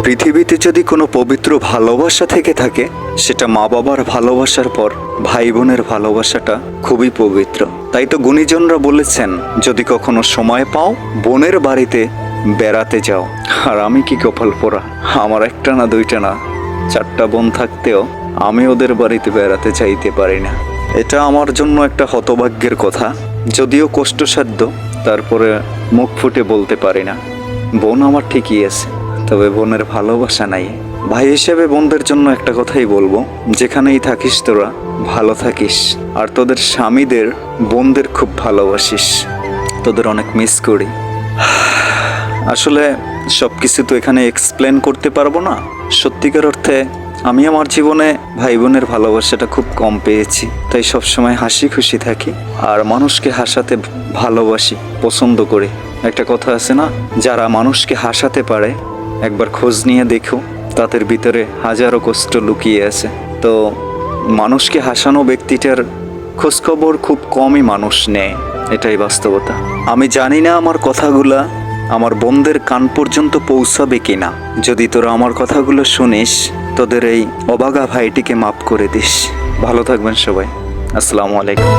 পৃথিবীতে যদি কোনো পবিত্র ভালোবাসা থেকে থাকে, সেটা মা বাবার ভালোবাসার পর ভাই বোনের ভালোবাসাটা খুবই পবিত্র। তাই তো গুণীজনরা বলেছেন, যদি কখনো সময় পাও বোনের বাড়িতে বেড়াতে যাও। আর আমি কি কপাল পোড়া, আমার একটা না দুইটা না 4টা বোন থাকতেও আমি ওদের বাড়িতে বেড়াতে চাইতে পারি না। এটা আমার জন্য একটা হতভাগ্যের কথা, যদিও কষ্টসাধ্য, তারপরে মুখ ফুটে বলতে পারি না। বোন আমার ঠিকই আছে, তবে বোনের ভালোবাসা নাই। ভাই হিসেবে বোনদের জন্য একটা কথাই বলবো, যেখানেই থাকিস তোরা ভালো থাকিস, আর তোদের স্বামীদের বোনদের খুব ভালোবাসিস। তোদের অনেক মিস করি। আসলে সব কিছু তো এখানে এক্সপ্লেন করতে পারবো না। সত্যিকার অর্থে আমি আমার জীবনে ভাই বোনের ভালোবাসাটা খুব কম পেয়েছি, তাই সবসময় হাসি খুশি থাকি আর মানুষকে হাসাতে ভালোবাসি, পছন্দ করি। একটা কথা আছে না, যারা মানুষকে হাসাতে পারে একবার খোঁজ নিয়ে দেখো, তাদের ভিতরে হাজারো কষ্ট লুকিয়ে আছে। তো মানুষকে হাসানো ব্যক্তিটার খোঁজখবর খুব কমই মানুষ নেয়, এটাই বাস্তবতা। আমি জানি না আমার কথাগুলা আমার বোনদের কান পর্যন্ত পৌঁছাবে কিনা। যদি তোরা আমার কথাগুলো শুনিস, তোদের এই অবাগা ভাইটিকে মাফ করে দিস। ভালো থাকবেন সবাই। আসসালামু আলাইকুম।